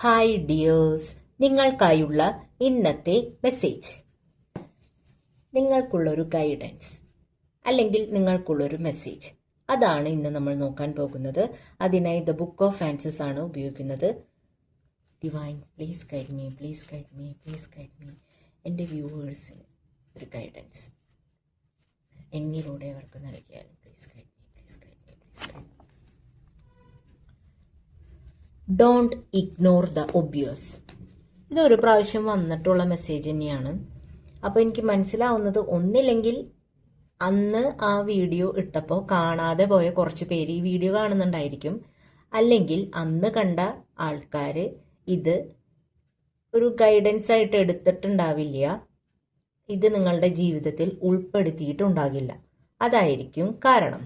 Hi dears, നിങ്ങൾക്കായുള്ള ഇന്നത്തെ message. നിങ്ങൾക്കുള്ളൊരു guidance അല്ലെങ്കിൽ നിങ്ങൾക്കുള്ളൊരു message, അതാണ് ഇന്ന് നമ്മൾ നോക്കാൻ പോകുന്നത്. അതിനായി ദ ബുക്ക് ഓഫ് ആൻസേഴ്സ് ആണ് ഉപയോഗിക്കുന്നത്. Divine please guide me, please guide me, please guide me. എൻ്റെ വ്യൂവേഴ്സിന് ഒരു ഗൈഡൻസ് എന്നിലൂടെ അവർക്ക് നൽകിയാലും please guide me, please guide me, please guide me. Don't ignore the obvious. ഇതൊരു പ്രാവശ്യം വന്നിട്ടുള്ള മെസ്സേജ് തന്നെയാണ്. അപ്പോൾ എനിക്ക് മനസ്സിലാവുന്നത്, ഒന്നില്ലെങ്കിൽ അന്ന് ആ വീഡിയോ ഇട്ടപ്പോൾ കാണാതെ പോയ കുറച്ച് പേര് ഈ വീഡിയോ കാണുന്നുണ്ടായിരിക്കും, അല്ലെങ്കിൽ അന്ന് കണ്ട ആൾക്കാർ ഇത് ഒരു ഗൈഡൻസ് ആയിട്ട് എടുത്തിട്ടുണ്ടാവില്ല, ഇത് നിങ്ങളുടെ ജീവിതത്തിൽ ഉൾപ്പെടുത്തിയിട്ടുണ്ടാകില്ല. അതായിരിക്കും കാരണം.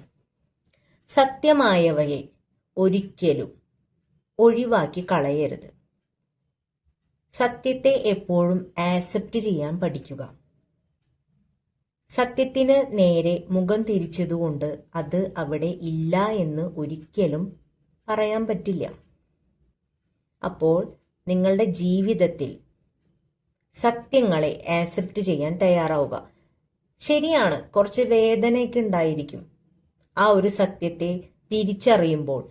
സത്യമായവയെ ഒരിക്കലും ഒഴിവാക്കി കളയരുത്. സത്യത്തെ എപ്പോഴും ആക്സെപ്റ്റ് ചെയ്യാൻ പഠിക്കുക. സത്യത്തിന് നേരെ മുഖം തിരിച്ചതുകൊണ്ട് അത് അവിടെ ഇല്ല എന്ന് ഒരിക്കലും പറയാൻ പറ്റില്ല. അപ്പോൾ നിങ്ങളുടെ ജീവിതത്തിൽ സത്യങ്ങളെ ആക്സെപ്റ്റ് ചെയ്യാൻ തയ്യാറാവുക. ശരിയാണ്, കുറച്ച് വേദനയൊക്കെ ഉണ്ടായിരിക്കും. ആ ഒരു സത്യത്തെ തിരിച്ചറിയുമ്പോൾ,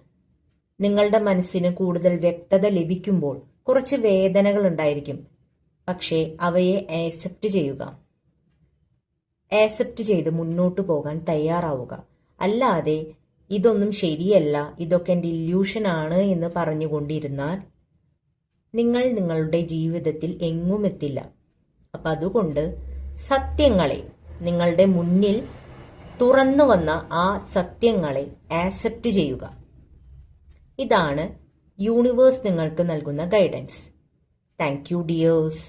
നിങ്ങളുടെ മനസ്സിന് കൂടുതൽ വ്യക്തത ലഭിക്കുമ്പോൾ കുറച്ച് വേദനകൾ ഉണ്ടായിരിക്കും. പക്ഷേ അവയെ ആക്സെപ്റ്റ് ചെയ്യുക. ആക്സെപ്റ്റ് ചെയ്ത് മുന്നോട്ട് പോകാൻ തയ്യാറാവുക. അല്ലാതെ ഇതൊന്നും ശരിയല്ല, ഇതൊക്കെ എൻ്റെ ഇല്യൂഷനാണ് എന്ന് പറഞ്ഞുകൊണ്ടിരുന്നാൽ നിങ്ങൾ നിങ്ങളുടെ ജീവിതത്തിൽ എങ്ങും എത്തില്ല. അപ്പം അതുകൊണ്ട് സത്യങ്ങളെ, നിങ്ങളുടെ മുന്നിൽ തുറന്നു വന്ന ആ സത്യങ്ങളെ ആക്സെപ്റ്റ് ചെയ്യുക. ഇതാണ് യൂണിവേഴ്സ് നിങ്ങൾക്ക് നൽകുന്ന ഗൈഡൻസ്. Thank you dears.